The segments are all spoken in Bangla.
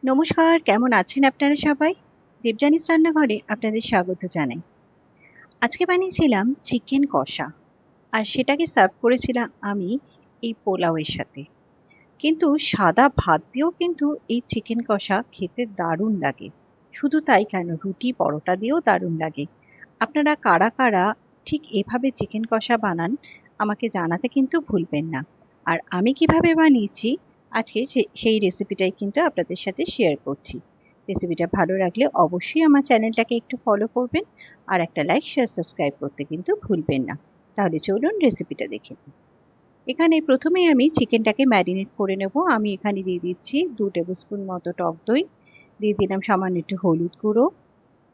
নমস্কার, কেমন আছেন আপনারা সবাই? দেবযানীস রান্নাঘরে আপনাদের স্বাগত জানাই। আজকে বানিয়েছিলাম চিকেন কষা আর সেটাকে সার্ভ করেছিলাম আমি এই পোলাওয়ের সাথে। কিন্তু সাদা ভাত দিয়েও কিন্তু এই চিকেন কষা খেতে দারুণ লাগে। শুধু তাই কেন, রুটি পরোটা দিয়েও দারুণ লাগে। আপনারা কারা কারা ঠিক এভাবে চিকেন কষা বানান আমাকে জানাতে কিন্তু ভুলবেন না। আর আমি কিভাবে বানিয়েছি আজকে সেই রেসিপিটাই কিন্তু আপনাদের সাথে শেয়ার করছি। রেসিপিটা ভালো লাগলে অবশ্যই আমার চ্যানেলটাকে একটু ফলো করবেন আর একটা লাইক শেয়ার সাবস্ক্রাইব করতে কিন্তু ভুলবেন না। তাহলে চলুন রেসিপিটা দেখে নিই। এখানে প্রথমেই আমি চিকেনটাকে ম্যারিনেট করে নেব। আমি এখানে দিয়ে দিচ্ছি 2 টেবিল স্পুন মতো টক দই, দিয়ে দিলাম সামান্য একটু হলুদ গুঁড়ো,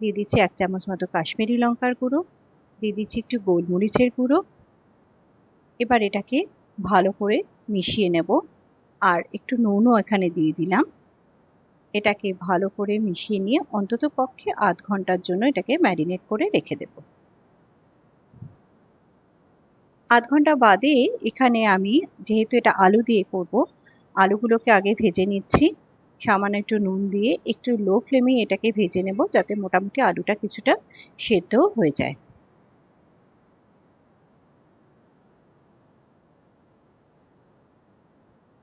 দিয়ে দিচ্ছি 1 চামচ মতো কাশ্মীরি লঙ্কার গুঁড়ো, দিয়ে দিচ্ছি একটু গোলমরিচের গুঁড়ো। এবার এটাকে ভালো করে মিশিয়ে নেব আর একটু নুনও এখানে দিয়ে দিলাম। এটাকে ভালো করে মিশিয়ে নিয়ে অন্তত পক্ষে আধ ঘন্টার জন্য এটাকে ম্যারিনেট করে রেখে দেব। আধ ঘন্টা বাদে এখানে আমি, যেহেতু এটা আলু দিয়ে করব, আলুগুলোকে আগে ভেজে নিচ্ছি। সামান্য একটু নুন দিয়ে একটু লো ফ্লেমে এটাকে ভেজে নেব যাতে মোটামুটি আলুটা কিছুটা সেদ্ধ হয়ে যায়।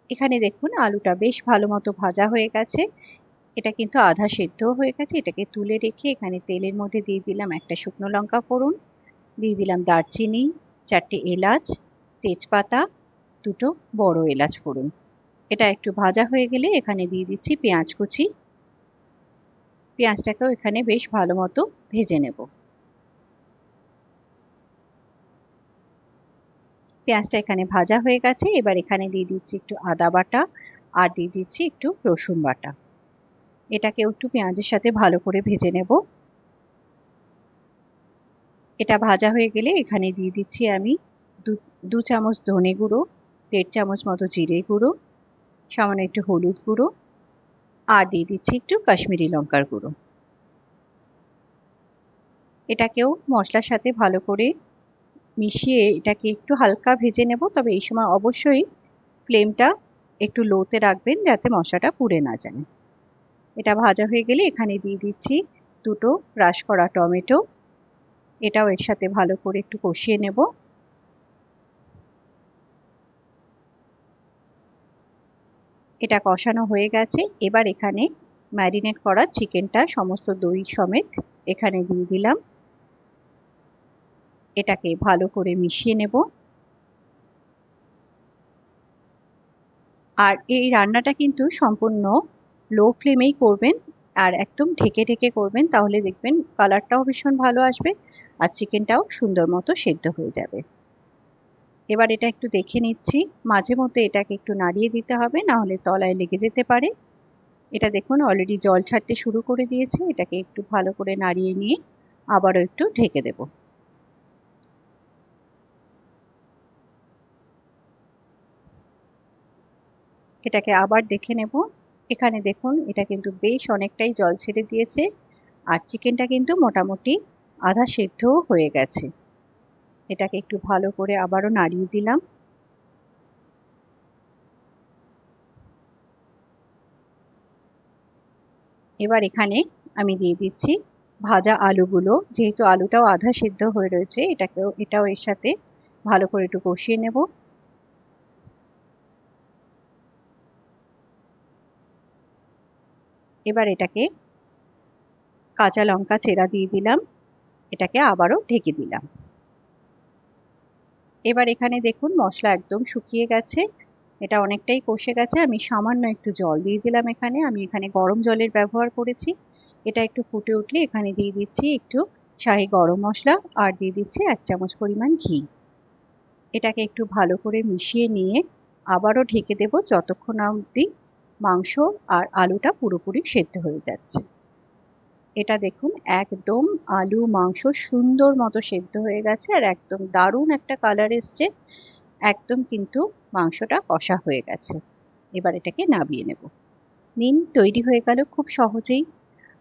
এখানে দেখুন আলুটা বেশ ভালো মতো ভাজা হয়ে গেছে। এটা কিন্তু আধা সেদ্ধও হয়ে গেছে। এটাকে তুলে রেখে এখানে তেলের মধ্যে দিয়ে দিলাম একটা শুকনো লঙ্কা ফোড়ন, দিয়ে দিলাম দারচিনি, 4টে এলাচ, তেজপাতা, 2টো বড় এলাচ ফোড়ন। এটা একটু ভাজা হয়ে গেলে এখানে দিয়ে দিচ্ছি পেঁয়াজ কুচি। পেঁয়াজটাকেও এখানে বেশ ভালো মতো ভেজে নেব। পেঁয়াজটা এখানে ভাজা হয়ে গেছে। এবার এখানে দিয়ে দিচ্ছি একটু আদা বাটা আর দিয়ে দিচ্ছি একটু রসুন বাটা। এটাকে একটু পেঁয়াজের সাথে ভালো করে ভেজে নেব। এটা ভাজা হয়ে গেলে এখানে দিয়ে দিচ্ছি আমি দু চামচ ধনে গুঁড়ো, 1.5 চামচ মতো জিরে গুঁড়ো, সামান্য একটু হলুদ গুঁড়ো আর দিয়ে দিচ্ছি একটু কাশ্মীরি লঙ্কার গুঁড়ো। এটাকেও মশলার সাথে ভালো করে মিশিয়ে এটাকে একটু হালকা ভেজে নেব। তবে এই সময় অবশ্যই ফ্লেমটা একটু লোতে রাখবেন যাতে মশলাটা পুড়ে না যায়। এটা ভাজা হয়ে গেলে এখানে দিয়ে দিচ্ছি 2টো ক্রাশ করা টমেটো। এটাও এর সাথে ভালো করে একটু কষিয়ে নেব। এটা কষানো হয়ে গেছে। এবার এখানে ম্যারিনেট করা চিকেনটা সমস্ত দই সমেত এখানে দিয়ে দিলাম। এটাকে ভালো করে মিশিয়ে নেব। আর এই রান্নাটা কিন্তু সম্পূর্ণ লো ফ্লেমেই করবেন আর একদম ঢেকে ঢেকে করবেন, তাহলে দেখবেন কালারটাও ভীষণ ভালো আসবে আর চিকেনটাও সুন্দর মতো সেদ্ধ হয়ে যাবে। এবার এটা একটু দেখে নিচ্ছি, মাঝে মধ্যে এটাকে একটু নাড়িয়ে দিতে হবে, না হলে তলায় লেগে যেতে পারে। এটা দেখুন অলরেডি জল ছাড়তে শুরু করে দিয়েছে। এটাকে একটু ভালো করে নাড়িয়ে নিয়ে আবারও একটু ঢেকে দেব। এটাকে আবার দেখে নেব। এখানে দেখুন এটা কিন্তু বেশ অনেকটাই জল ছেড়ে দিয়েছে আর চিকেনটা কিন্তু মোটামুটি আধা সেদ্ধও হয়ে গেছে। এটাকে একটু ভালো করে আবারও নাড়িয়ে দিলাম। এবার এখানে আমি দিয়ে দিচ্ছি ভাজা আলুগুলো। যেহেতু আলুটাও আধা সেদ্ধ হয়ে রয়েছে, এটাও এর সাথে ভালো করে একটু কষিয়ে নেব। এবার এটাকে কাঁচা লঙ্কা চেরা দিয়ে দিলাম। এটাকে আবারও ঢেকে দিলাম। এবার এখানে দেখুন মশলা একদম শুকিয়ে গেছে। এটা অনেকটাই কষে গেছে। আমি সামান্য একটু জল দিয়ে দিলাম এখানে। আমি এখানে গরম জলের ব্যবহার করেছি। এটা একটু ফুটে উঠলে এখানে দিয়ে দিচ্ছি একটু শাহি গরম মশলা আর দিয়ে দিচ্ছি 1 চামচ পরিমাণ ঘি। এটাকে একটু ভালো করে মিশিয়ে নিয়ে আবারও ঢেকে দেব যতক্ষণ না অবধি মাংস আর আলুটা পুরোপুরি সেদ্ধ হয়ে যাচ্ছে। এটা দেখুন একদম আলু মাংস সুন্দর মতো সেদ্ধ হয়ে গেছে আর একদম দারুণ একটা কালার এসছে। একদম কিন্তু মাংসটা কষা হয়ে গেছে। এবার এটাকে নামিয়ে নেব। নিন, তৈরি হয়ে গেল খুব সহজেই।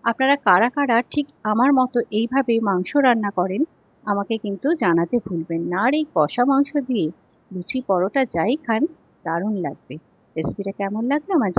আপনারা কারা কারা ঠিক আমার মতো এইভাবে মাংস রান্না করেন আমাকে কিন্তু জানাতে ভুলবেন না। আর এই কষা মাংস দিয়ে লুচি পরোটা যাই খান দারুণ লাগবে। রেসিপিটা কেমন লাগলো আমার